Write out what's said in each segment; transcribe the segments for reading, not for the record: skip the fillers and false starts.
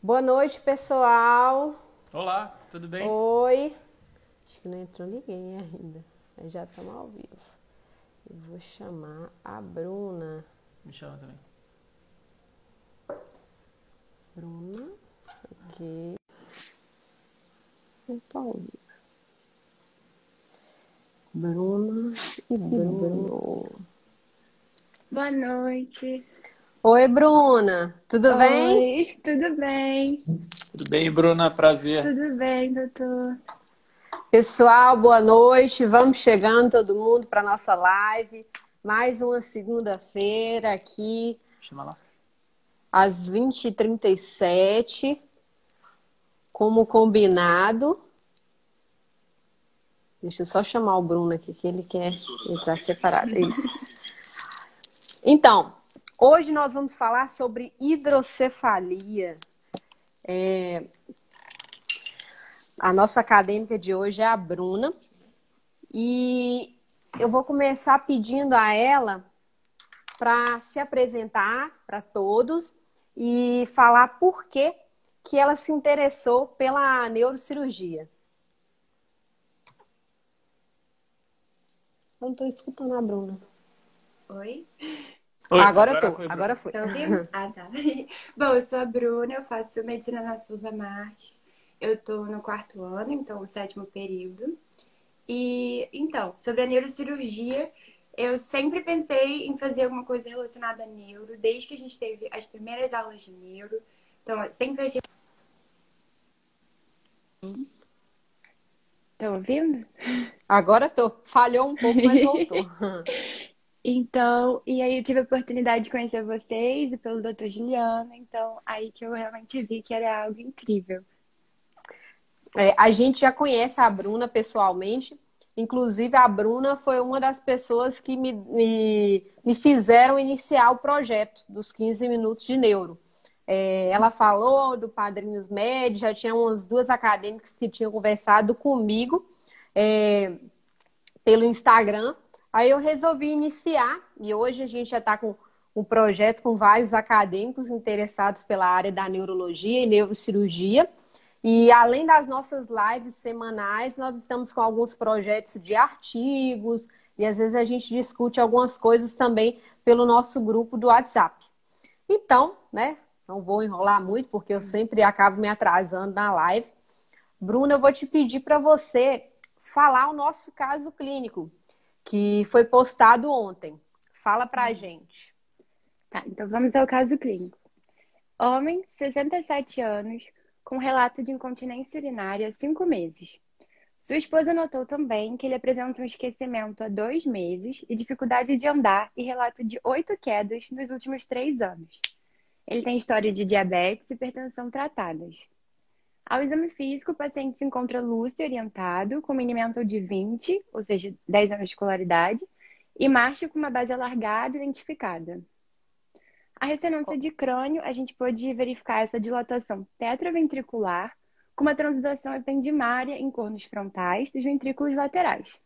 Boa noite, pessoal. Olá, tudo bem? Oi. Acho que não entrou ninguém ainda. Mas já estamos ao vivo. Eu vou chamar a Bruna. Me chama também. Bruna. Aqui. Eu tô ao vivo. Bruna e Bruno. Boa noite. Oi, Bruna. Tudo bem? Oi, tudo bem? Tudo bem, Bruna? Prazer. Tudo bem, doutor? Pessoal, boa noite. Vamos chegando todo mundo para nossa live. Mais uma segunda-feira aqui, Chama lá. às 20h37, como combinado. Deixa eu só chamar o Bruno aqui, que ele quer entrar separado. Isso. Então, hoje nós vamos falar sobre hidrocefalia. A nossa acadêmica de hoje é a Bruna. E eu vou começar pedindo a ela para se apresentar para todos e falar por que ela se interessou pela neurocirurgia. Eu não estou escutando a Bruna. Oi? Oi, Agora eu tô. foi, Bruna. Agora foi. Tá ouvindo? Ah, tá. Bom, eu sou a Bruna, eu faço medicina na Souza Marques. Eu tô no 4º ano, então o 7º período. E, então, sobre a neurocirurgia, eu sempre pensei em fazer alguma coisa relacionada a neuro, desde que a gente teve as primeiras aulas de neuro. Então, eu sempre achei... Estão ouvindo? Agora tô. Falhou um pouco, mas voltou. Então, e aí eu tive a oportunidade de conhecer vocês e pelo Dr. Juliano, então aí que eu realmente vi que era algo incrível. A gente já conhece a Bruna pessoalmente. Inclusive, a Bruna foi uma das pessoas que me fizeram iniciar o projeto dos 15 minutos de neuro. Ela falou do Padrinhos Med, já tinha umas 2 acadêmicas que tinham conversado comigo pelo Instagram. Aí eu resolvi iniciar e hoje a gente já está com um projeto com vários acadêmicos interessados pela área da neurologia e neurocirurgia. E além das nossas lives semanais, nós estamos com alguns projetos de artigos e às vezes a gente discute algumas coisas também pelo nosso grupo do WhatsApp. Então, né, não vou enrolar muito porque eu sempre acabo me atrasando na live. Bruna, eu vou te pedir para você falar o nosso caso clínico, que foi postado ontem. Fala pra gente. Tá, então vamos ao caso clínico. Homem, 67 anos, com relato de incontinência urinária há 5 meses. Sua esposa notou também que ele apresenta um esquecimento há 2 meses e dificuldade de andar e relato de 8 quedas nos últimos 3 anos. Ele tem história de diabetes e hipertensão tratadas. Ao exame físico, o paciente se encontra lúcido e orientado, com mini mental de 20, ou seja, 10 anos de escolaridade, e marcha com uma base alargada identificada. A ressonância de crânio, a gente pôde verificar essa dilatação tetraventricular com uma transladação ependimária em cornos frontais dos ventrículos laterais.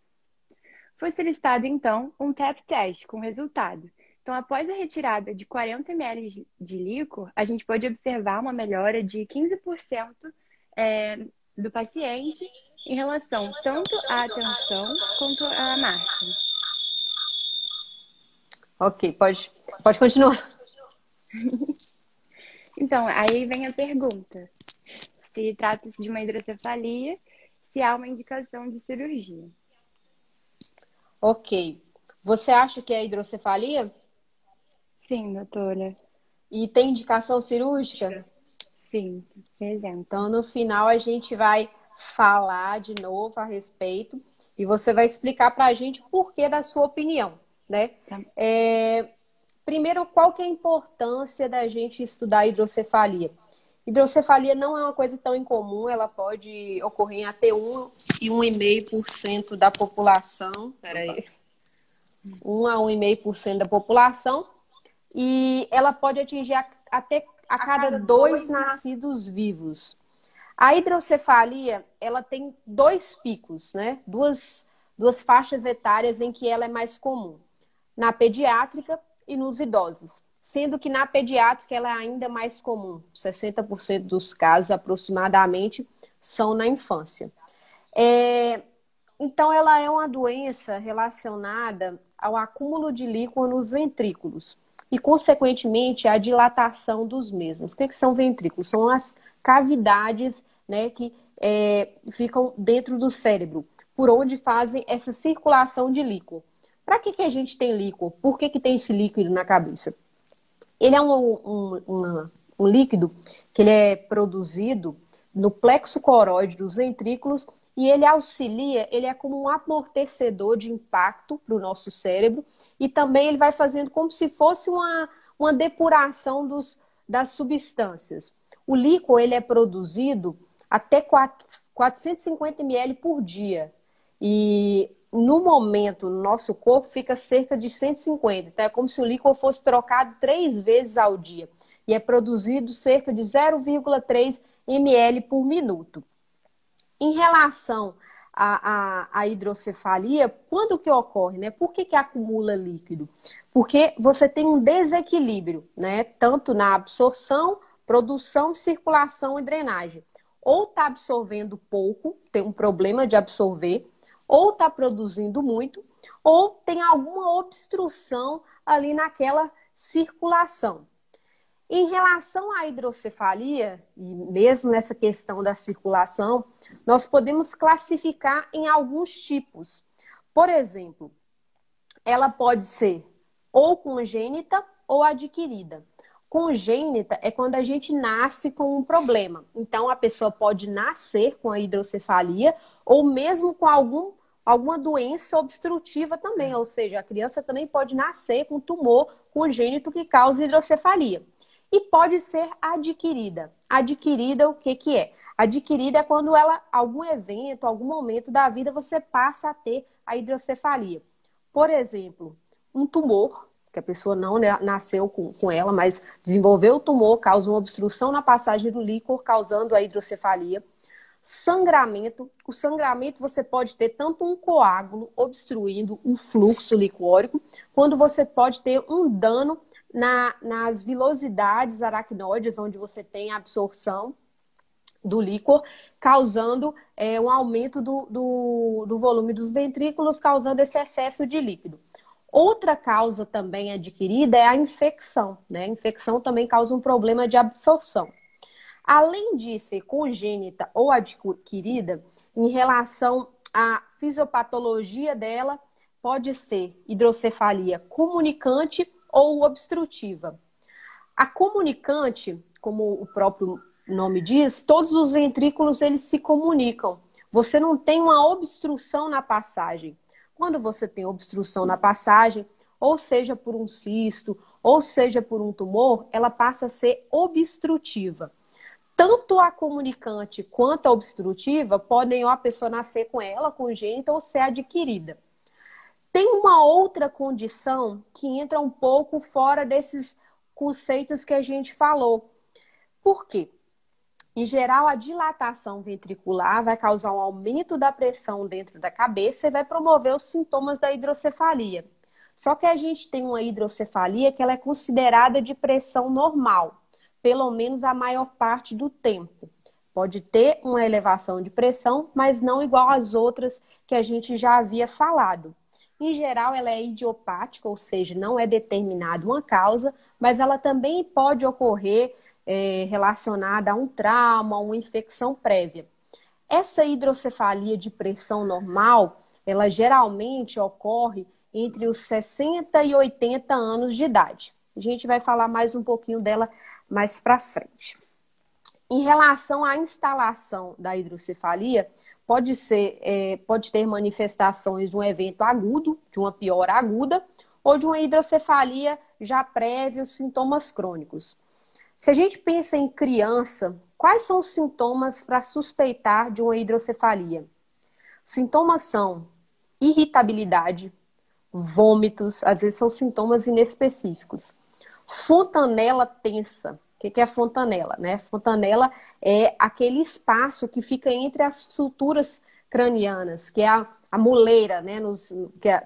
Foi solicitado, então, um TAP teste com resultado. Então, após a retirada de 40 ml de líquor, a gente pôde observar uma melhora de 15% do paciente em relação tanto à atenção quanto à marcha. Ok, pode continuar. Então, aí vem a pergunta. Se trata-se de uma hidrocefalia, se há uma indicação de cirurgia. Ok. Você acha que é hidrocefalia? Sim, doutora. E tem indicação cirúrgica? Sim, exemplo. Então, no final, a gente vai falar de novo a respeito e você vai explicar para a gente o porquê da sua opinião, né? Tá. Primeiro, qual que é a importância da gente estudar hidrocefalia? Hidrocefalia não é uma coisa tão incomum, ela pode ocorrer em até 1 e 1,5% da população. Peraí. 1 a 1,5% da população. E ela pode atingir até a cada 2 nascidos vivos. A hidrocefalia, ela tem 2 picos, né? Duas faixas etárias em que ela é mais comum. Na pediátrica e nos idosos. sendo que na pediátrica ela é ainda mais comum. 60% dos casos, aproximadamente, são na infância. Então, ela é uma doença relacionada ao acúmulo de líquor nos ventrículos e, consequentemente, à dilatação dos mesmos. O que são ventrículos? São as cavidades, né, que ficam dentro do cérebro, por onde fazem essa circulação de líquor. Para que a gente tem líquor? Por que tem esse líquido na cabeça? Ele é um líquido que ele é produzido no plexo coroide dos ventrículos e ele auxilia, ele é como um amortecedor de impacto para o nosso cérebro e também ele vai fazendo como se fosse uma depuração das substâncias. O líquor ele é produzido até 450 ml por dia e no momento, no nosso corpo, fica cerca de 150. Então, é como se o líquor fosse trocado 3 vezes ao dia. E é produzido cerca de 0,3 ml por minuto. Em relação à hidrocefalia, quando que ocorre, né? Por que acumula líquido? Porque você tem um desequilíbrio, né? Tanto na absorção, produção, circulação e drenagem. Ou está absorvendo pouco, tem um problema de absorver, ou está produzindo muito, ou tem alguma obstrução ali naquela circulação. Em relação à hidrocefalia, e mesmo nessa questão da circulação, nós podemos classificar em alguns tipos. Por exemplo, ela pode ser ou congênita ou adquirida. Congênita é quando a gente nasce com um problema. Então, a pessoa pode nascer com a hidrocefalia ou mesmo com alguma doença obstrutiva também. Ou seja, a criança também pode nascer com tumor congênito que causa hidrocefalia. E pode ser adquirida. Adquirida, o que é? Adquirida é quando algum evento, algum momento da vida, você passa a ter a hidrocefalia. Por exemplo, um tumor, que a pessoa não nasceu com ela, mas desenvolveu o tumor, causa uma obstrução na passagem do líquor, causando a hidrocefalia. Sangramento. O sangramento você pode ter tanto um coágulo obstruindo um fluxo licórico, quando você pode ter um dano nas vilosidades aracnoides, onde você tem a absorção do líquor, causando um aumento do volume dos ventrículos, causando esse excesso de líquido. Outra causa também adquirida é a infecção, né? A infecção também causa um problema de absorção. Além de ser congênita ou adquirida, em relação à fisiopatologia dela, pode ser hidrocefalia comunicante ou obstrutiva. A comunicante, como o próprio nome diz, todos os ventrículos eles se comunicam. Você não tem uma obstrução na passagem. Quando você tem obstrução na passagem, ou seja por um cisto, ou seja por um tumor, ela passa a ser obstrutiva. Tanto a comunicante quanto a obstrutiva podem ou a pessoa nascer com ela, congênita, ou ser adquirida. Tem uma outra condição que entra um pouco fora desses conceitos que a gente falou. Por quê? Em geral, a dilatação ventricular vai causar um aumento da pressão dentro da cabeça e vai promover os sintomas da hidrocefalia. Só que a gente tem uma hidrocefalia que ela é considerada de pressão normal, pelo menos a maior parte do tempo. Pode ter uma elevação de pressão, mas não igual às outras que a gente já havia falado. Em geral, ela é idiopática, ou seja, não é determinada uma causa, mas ela também pode ocorrer relacionada a um trauma, a uma infecção prévia. Essa hidrocefalia de pressão normal, ela geralmente ocorre entre os 60 e 80 anos de idade. A gente vai falar mais um pouquinho dela mais para frente. Em relação à instalação da hidrocefalia, pode ter manifestações de um evento agudo, de uma piora aguda, ou de uma hidrocefalia já prévia, os sintomas crônicos. Se a gente pensa em criança, quais são os sintomas para suspeitar de uma hidrocefalia? Sintomas são irritabilidade, vômitos, às vezes são sintomas inespecíficos. Fontanela tensa. O que é fontanela, né? Fontanela é aquele espaço que fica entre as suturas cranianas, que é a moleira, né?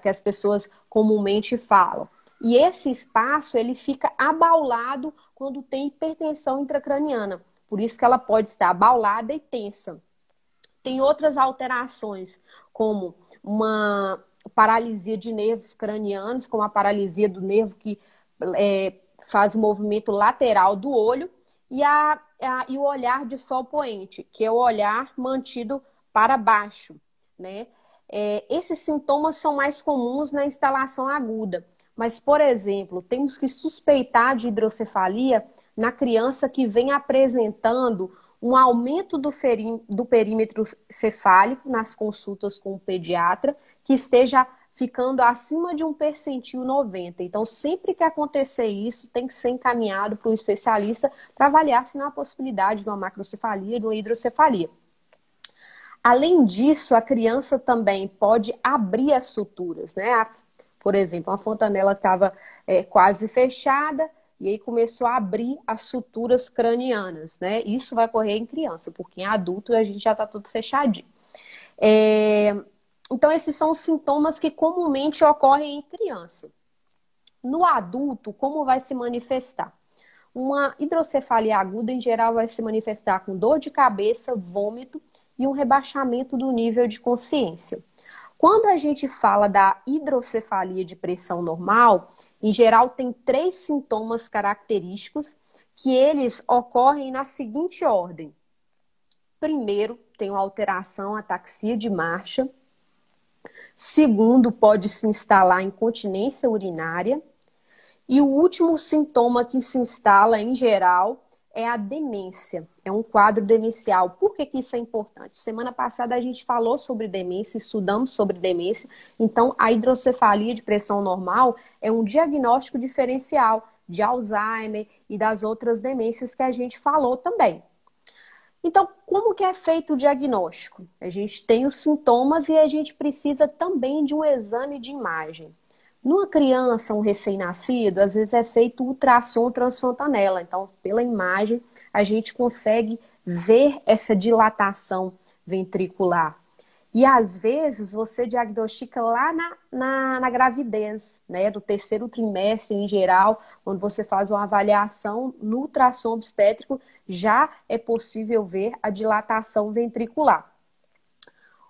Que as pessoas comumente falam. E esse espaço, ele fica abaulado quando tem hipertensão intracraniana. Por isso que ela pode estar abaulada e tensa. Tem outras alterações, como uma paralisia de nervos cranianos, como a paralisia do nervo que faz o movimento lateral do olho, e o olhar de sol poente, que é o olhar mantido para baixo, né? Esses sintomas são mais comuns na instalação aguda. Mas, por exemplo, temos que suspeitar de hidrocefalia na criança que vem apresentando um aumento do perímetro cefálico nas consultas com o pediatra, que esteja ficando acima de um percentil 90. Então, sempre que acontecer isso, tem que ser encaminhado para o especialista para avaliar se não há possibilidade de uma macrocefalia, de uma hidrocefalia. Além disso, a criança também pode abrir as suturas, né? Por exemplo, uma fontanela estava quase fechada e aí começou a abrir as suturas cranianas, né? Isso vai ocorrer em criança, porque em adulto a gente já está tudo fechadinho. Então, esses são os sintomas que comumente ocorrem em criança. No adulto, como vai se manifestar? Uma hidrocefalia aguda, em geral, vai se manifestar com dor de cabeça, vômito e um rebaixamento do nível de consciência. Quando a gente fala da hidrocefalia de pressão normal, em geral tem 3 sintomas característicos que eles ocorrem na seguinte ordem. Primeiro, tem uma alteração, ataxia de marcha. Segundo, pode se instalar incontinência urinária. E o último sintoma que se instala, em geral, é a demência. É um quadro demencial. Por que isso é importante? Semana passada a gente falou sobre demência, estudamos sobre demência. Então, a hidrocefalia de pressão normal é um diagnóstico diferencial de Alzheimer e das outras demências que a gente falou também. Então, como que é feito o diagnóstico? A gente tem os sintomas e a gente precisa também de um exame de imagem. Numa criança, um recém-nascido, às vezes é feito ultrassom transfontanela. Então, pela imagem, a gente consegue ver essa dilatação ventricular. E, às vezes, você diagnostica lá na gravidez, né? Do terceiro trimestre, em geral, quando você faz uma avaliação no ultrassom obstétrico, já é possível ver a dilatação ventricular.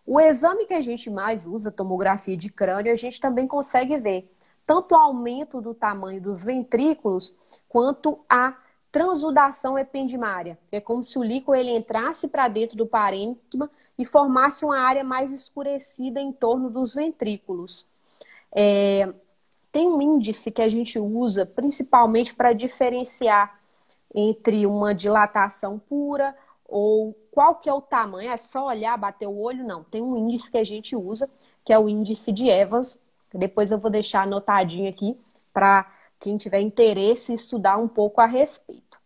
O exame que a gente mais usa, tomografia de crânio, a gente também consegue ver tanto o aumento do tamanho dos ventrículos, quanto a transudação ependimária. É como se o líquor ele entrasse para dentro do parênquima e formasse uma área mais escurecida em torno dos ventrículos. Tem um índice que a gente usa principalmente para diferenciar entre uma dilatação pura ou qual que é o tamanho, é só olhar, bater o olho? Não. Tem um índice que a gente usa, que é o índice de Evans. Depois eu vou deixar anotadinho aqui para quem tiver interesse em estudar um pouco a respeito.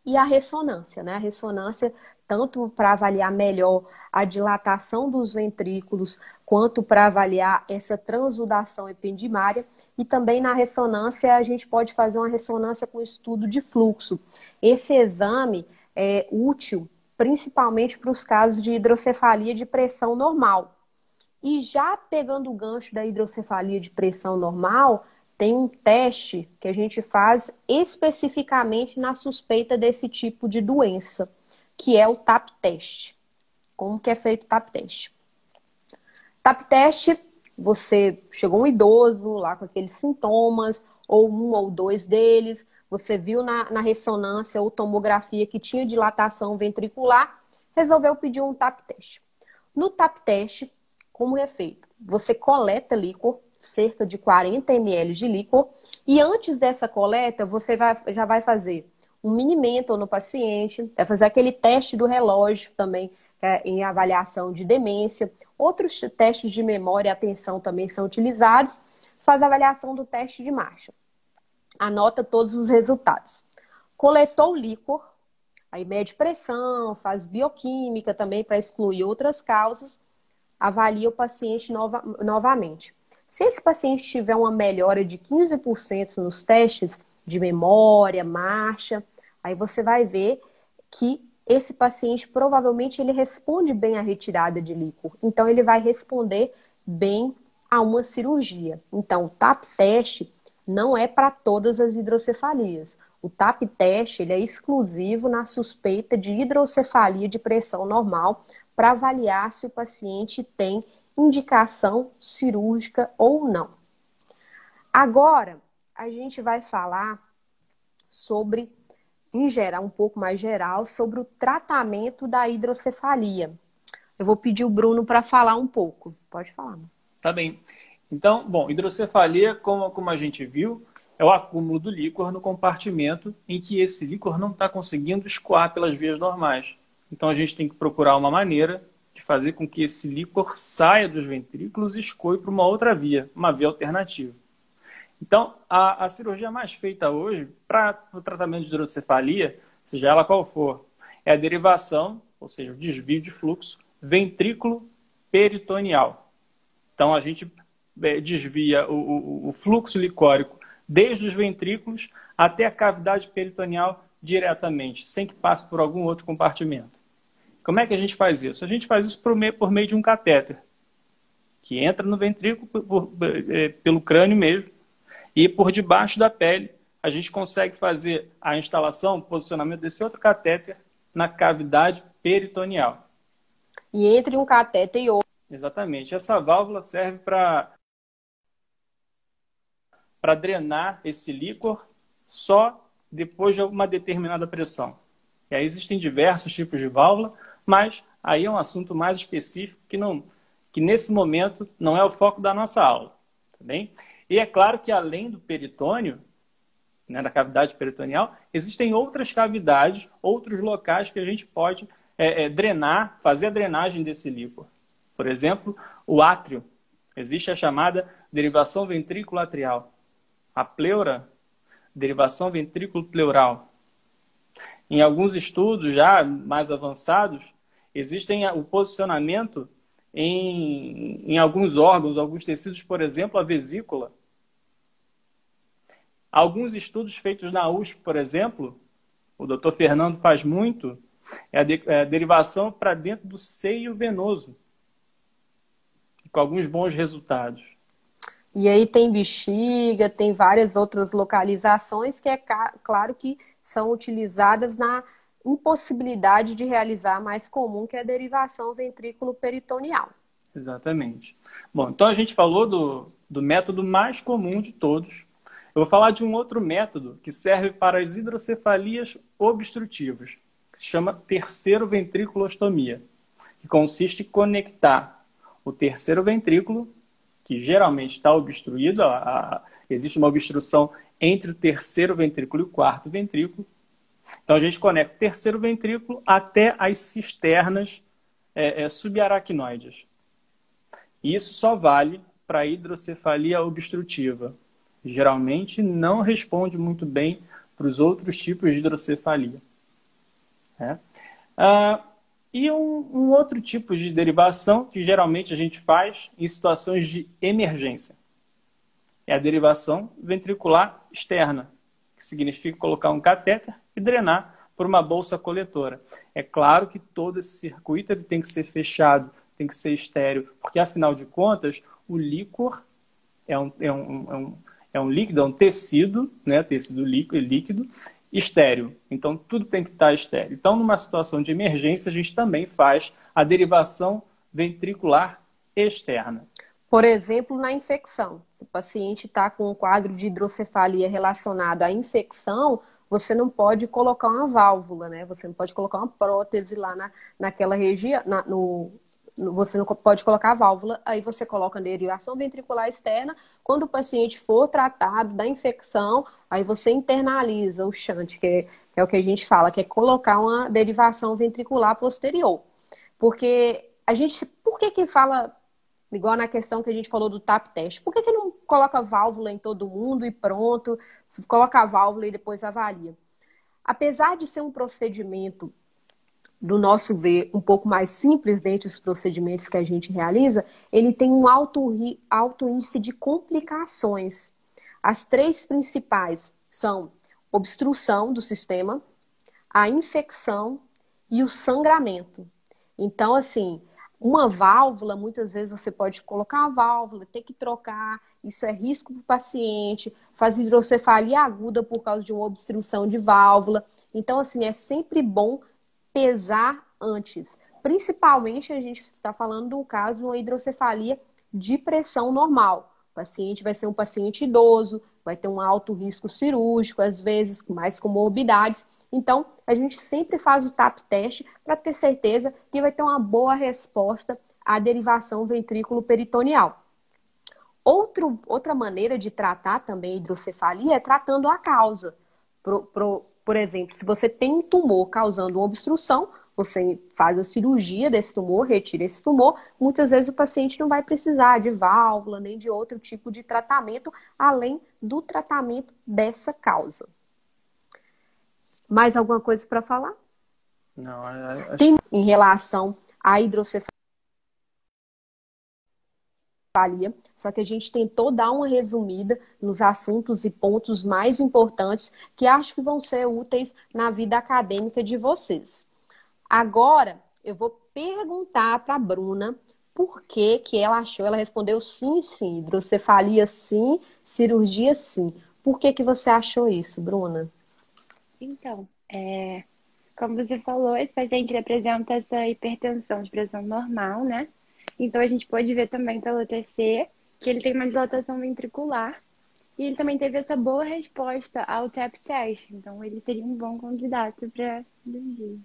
E a ressonância, né? A ressonância, tanto para avaliar melhor a dilatação dos ventrículos, quanto para avaliar essa transudação ependimária. E também na ressonância, a gente pode fazer uma ressonância com estudo de fluxo. Esse exame é útil principalmente para os casos de hidrocefalia de pressão normal. E já pegando o gancho da hidrocefalia de pressão normal, tem um teste que a gente faz especificamente na suspeita desse tipo de doença, que é o TAP teste. Como que é feito o TAP teste? TAP teste, você chegou um idoso lá com aqueles sintomas, ou um ou dois deles, você viu na ressonância ou tomografia que tinha dilatação ventricular, resolveu pedir um TAP teste. No TAP teste, como é feito? Você coleta líquor, cerca de 40 ml de líquor, e antes dessa coleta, você já vai fazer um mini mental no paciente, vai fazer aquele teste do relógio também, em avaliação de demência. Outros testes de memória e atenção também são utilizados. Faz a avaliação do teste de marcha. Anota todos os resultados. Coletou o líquor, aí mede pressão, faz bioquímica também para excluir outras causas, avalia o paciente novamente. Se esse paciente tiver uma melhora de 15% nos testes de memória, marcha, aí você vai ver que esse paciente provavelmente ele responde bem à retirada de líquor. Então ele vai responder bem a uma cirurgia. Então o TAP teste não é para todas as hidrocefalias. O TAP teste ele é exclusivo na suspeita de hidrocefalia de pressão normal para avaliar se o paciente tem indicação cirúrgica ou não. Agora, a gente vai falar sobre, em geral, um pouco mais geral, sobre o tratamento da hidrocefalia. Eu vou pedir o Bruno para falar um pouco. Pode falar. Tá bem. Então, bom, hidrocefalia, como a gente viu, é o acúmulo do líquor no compartimento em que esse líquor não está conseguindo escoar pelas vias normais. Então, a gente tem que procurar uma maneira de fazer com que esse líquor saia dos ventrículos e escoe para uma outra via, uma via alternativa. Então, a cirurgia mais feita hoje para o tratamento de hidrocefalia, seja ela qual for, é a derivação, ou seja, o desvio de fluxo ventrículo-peritoneal. Então, a gente desvia o fluxo licórico desde os ventrículos até a cavidade peritoneal diretamente, sem que passe por algum outro compartimento. Como é que a gente faz isso? A gente faz isso por meio de um catéter, que entra no ventrículo pelo crânio mesmo, e por debaixo da pele a gente consegue fazer a instalação, o posicionamento desse outro catéter na cavidade peritoneal. E entre um catéter e outro. Exatamente. Essa válvula serve para drenar esse líquor só depois de uma determinada pressão. E aí existem diversos tipos de válvula, mas aí é um assunto mais específico que nesse momento não é o foco da nossa aula. Tá bem? E é claro que além do peritônio, né, da cavidade peritoneal, existem outras cavidades, outros locais que a gente pode drenar, fazer a drenagem desse líquor. Por exemplo, o átrio. Existe a chamada derivação ventrículo-atrial. A pleura, derivação ventrículo-pleural. Em alguns estudos já mais avançados, existem o posicionamento em alguns órgãos, alguns tecidos, por exemplo, a vesícula. Alguns estudos feitos na USP, por exemplo, o Dr. Fernando faz muito, é a derivação para dentro do seio venoso, com alguns bons resultados. E aí tem bexiga, tem várias outras localizações que é claro que são utilizadas na impossibilidade de realizar a mais comum, que é a derivação ventrículo-peritoneal. Exatamente. Bom, então a gente falou do método mais comum de todos. Eu vou falar de um outro método que serve para as hidrocefalias obstrutivas, que se chama terceiro ventrículostomia, que consiste em conectar o terceiro ventrículo, que geralmente está obstruído, existe uma obstrução entre o terceiro ventrículo e o quarto ventrículo. Então a gente conecta o terceiro ventrículo até as cisternas subaracnoides. E isso só vale para a hidrocefalia obstrutiva. Geralmente não responde muito bem para os outros tipos de hidrocefalia. E um outro tipo de derivação que geralmente a gente faz em situações de emergência é a derivação ventricular externa, que significa colocar um catéter e drenar por uma bolsa coletora. É claro que todo esse circuito ele tem que ser fechado, tem que ser estéril, porque afinal de contas o líquor é um líquido, é um tecido, né, tecido líquido, estéril. Então, tudo tem que estar estéril. Então, numa situação de emergência, a gente também faz a derivação ventricular externa. Por exemplo, na infecção. Se o paciente está com um quadro de hidrocefalia relacionado à infecção, você não pode colocar uma válvula, né? Você não pode colocar uma prótese lá naquela região, você não pode colocar a válvula, aí você coloca a derivação ventricular externa. Quando o paciente for tratado da infecção, aí você internaliza o shunt, que é o que a gente fala, que é colocar uma derivação ventricular posterior. Porque por que fala, igual na questão que a gente falou do TAP teste, por que não coloca válvula em todo mundo e pronto, coloca a válvula e depois avalia? Apesar de ser um procedimento, do nosso ver, um pouco mais simples dentre os procedimentos que a gente realiza, ele tem um alto índice de complicações. As três principais são obstrução do sistema, a infecção e o sangramento. Então, assim, uma válvula, muitas vezes você pode colocar uma válvula, ter que trocar, isso é risco para o paciente, faz hidrocefalia aguda por causa de uma obstrução de válvula. Então, assim, é sempre bom pesar antes. Principalmente, a gente está falando de um caso de uma hidrocefalia de pressão normal. O paciente vai ser um paciente idoso, vai ter um alto risco cirúrgico, às vezes com mais comorbidades. Então, a gente sempre faz o TAP teste para ter certeza que vai ter uma boa resposta à derivação ventrículo-peritoneal. Outra maneira de tratar também a hidrocefalia é tratando a causa. Por exemplo, se você tem um tumor causando uma obstrução, você faz a cirurgia desse tumor, retira esse tumor, muitas vezes o paciente não vai precisar de válvula nem de outro tipo de tratamento, além do tratamento dessa causa. Mais alguma coisa para falar? Não, Tem em relação à hidrocefalia, só que a gente tentou dar uma resumida nos assuntos e pontos mais importantes que acho que vão ser úteis na vida acadêmica de vocês. Agora, eu vou perguntar para a Bruna por que que ela achou, ela respondeu sim, sim, hidrocefalia sim, cirurgia sim. Por que que você achou isso, Bruna? Então, como você falou, esse paciente ele apresenta essa hipertensão de pressão normal, né? Então, a gente pode ver também pelo TC que ele tem uma dilatação ventricular e ele também teve essa boa resposta ao TAP teste. Então, ele seria um bom candidato para cirurgia.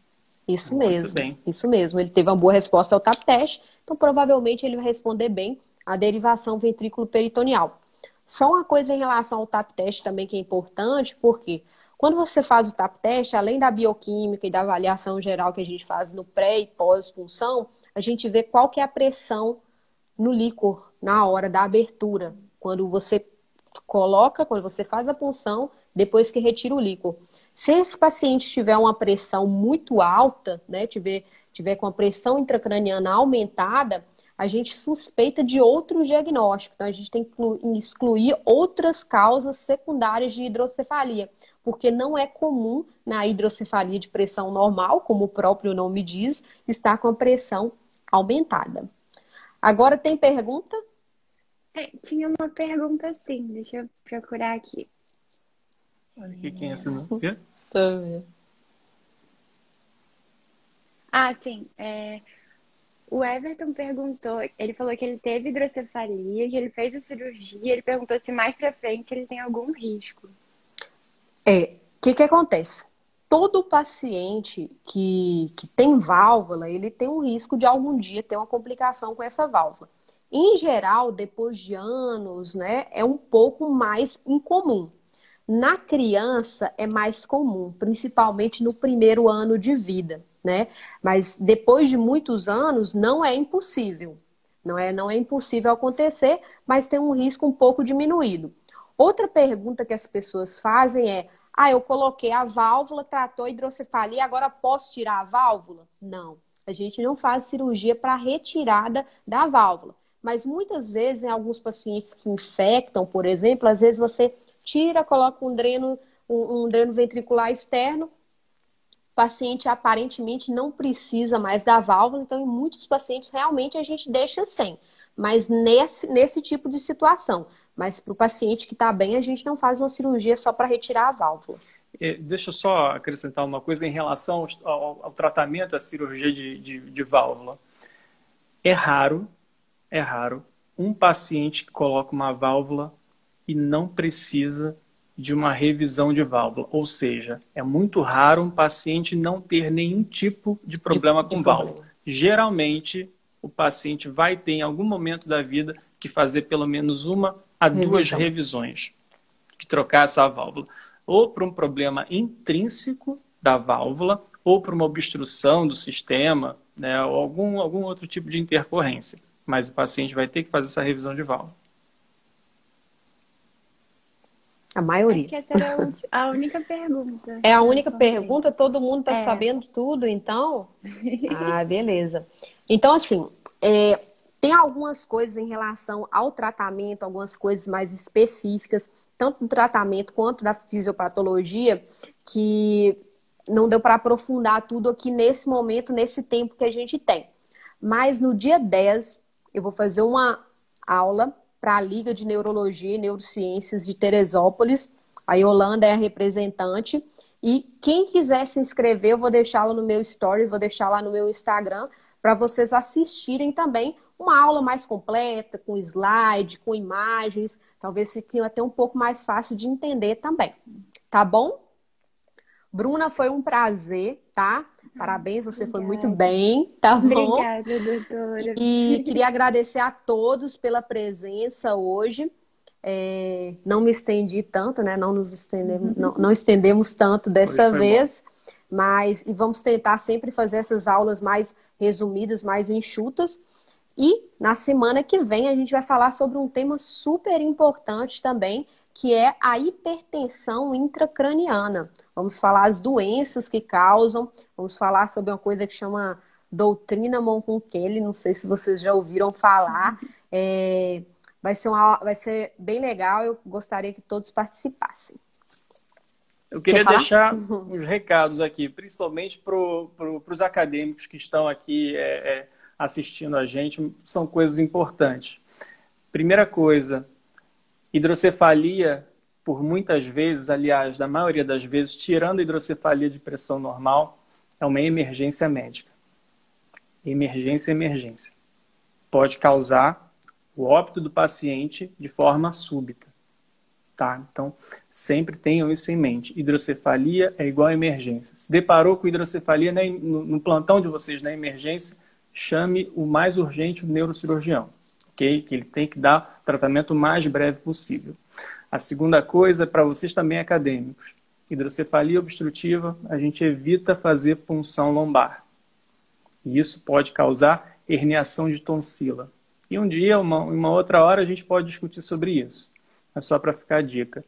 Isso Muito mesmo, bem. isso mesmo. Ele teve uma boa resposta ao TAP teste, então provavelmente ele vai responder bem à derivação ventrículo-peritoneal. Só uma coisa em relação ao TAP teste também que é importante, porque quando você faz o TAP teste, além da bioquímica e da avaliação geral que a gente faz no pré e pós-punção, a gente vê qual que é a pressão no líquor na hora da abertura, quando você quando você faz a punção, depois que retira o líquor. Se esse paciente tiver uma pressão muito alta, né, tiver com a pressão intracraniana aumentada, a gente suspeita de outros diagnósticos. Então, a gente tem que excluir outras causas secundárias de hidrocefalia, porque não é comum na hidrocefalia de pressão normal, como o próprio nome diz, estar com a pressão aumentada. Agora tem pergunta? Tinha uma pergunta sim, deixa eu procurar aqui. Olha aqui quem assinou. Ah, sim. O Everton perguntou, ele falou que ele teve hidrocefalia, que ele fez a cirurgia, ele perguntou se mais pra frente ele tem algum risco. O que acontece? Todo paciente que tem válvula, ele tem um risco de algum dia ter uma complicação com essa válvula. Em geral, depois de anos, né, é um pouco mais incomum. Na criança é mais comum, principalmente no primeiro ano de vida, né? Mas depois de muitos anos não é impossível. Não é impossível acontecer, mas tem um risco um pouco diminuído. Outra pergunta que as pessoas fazem é: eu coloquei a válvula, tratou a hidrocefalia, agora posso tirar a válvula? Não. A gente não faz cirurgia para retirada da válvula. Mas muitas vezes, em alguns pacientes que infectam, por exemplo, às vezes você tira, coloca um dreno ventricular externo, o paciente aparentemente não precisa mais da válvula, então em muitos pacientes realmente a gente deixa sem. Mas nesse tipo de situação. Mas para o paciente que está bem, a gente não faz uma cirurgia só para retirar a válvula. Deixa eu só acrescentar uma coisa em relação ao tratamento, à cirurgia de válvula. É raro um paciente que coloca uma válvula e não precisa de uma revisão de válvula. Ou seja, é muito raro um paciente não ter nenhum tipo de problema com válvula. Geralmente, o paciente vai ter, em algum momento da vida, que fazer pelo menos uma a duas revisões, que trocar essa válvula. Ou por um problema intrínseco da válvula, ou por uma obstrução do sistema, né, ou algum outro tipo de intercorrência. Mas o paciente vai ter que fazer essa revisão de válvula. A maioria. Acho que essa era a única pergunta. É a única pergunta? Todo mundo está sabendo tudo, então? Beleza. Então, assim, tem algumas coisas em relação ao tratamento, algumas coisas mais específicas, tanto do tratamento quanto da fisiopatologia, que não deu para aprofundar tudo aqui nesse momento, nesse tempo que a gente tem. Mas no dia 10, eu vou fazer uma aula para a Liga de Neurologia e Neurociências de Teresópolis. A Yolanda é a representante. E quem quiser se inscrever, eu vou deixar lá no meu story, vou deixar lá no meu Instagram, para vocês assistirem também uma aula mais completa, com slide, com imagens. Talvez fique até um pouco mais fácil de entender também. Tá bom? Bruna, foi um prazer, tá? Parabéns, você Obrigada. foi muito bem, tá bom? Obrigada, doutora. E queria agradecer a todos pela presença hoje. Não me estendi tanto, né? Não nos estendemos, não estendemos tanto dessa vez, mas e vamos tentar sempre fazer essas aulas mais resumidas, mais enxutas. E na semana que vem a gente vai falar sobre um tema super importante também, que é a hipertensão intracraniana. Vamos falar as doenças que causam, vamos falar sobre uma coisa que chama doutrina Monk-Kelly, não sei se vocês já ouviram falar. Vai ser bem legal, eu gostaria que todos participassem. Eu queria deixar uns recados aqui, principalmente para os acadêmicos que estão aqui assistindo a gente, são coisas importantes. Primeira coisa, hidrocefalia, por muitas vezes, aliás, na maioria das vezes, tirando a hidrocefalia de pressão normal, é uma emergência médica. Emergência. Pode causar o óbito do paciente de forma súbita. Tá? Então, sempre tenham isso em mente. Hidrocefalia é igual a emergência. Se deparou com hidrocefalia no plantão de vocês, na emergência, chame o mais urgente, o neurocirurgião. Okay? Que ele tem que dar o tratamento o mais breve possível. A segunda coisa, para vocês também acadêmicos, hidrocefalia obstrutiva, a gente evita fazer punção lombar. E isso pode causar herniação de tonsila. E um dia, uma outra hora, a gente pode discutir sobre isso. É só para ficar a dica.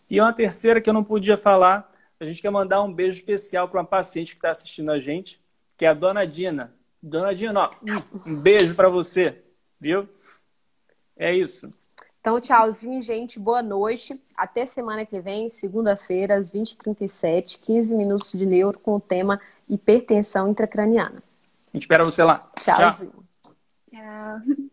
E uma terceira que eu não podia falar, a gente quer mandar um beijo especial para uma paciente que está assistindo a gente, que é a Dona Dina. Dona Dina, ó, um beijo para você, viu? É isso. Então, tchauzinho, gente. Boa noite. Até semana que vem, segunda-feira, às 20h37, 15 minutos de neuro com o tema hipertensão intracraniana. A gente espera você lá. Tchauzinho. Tchau.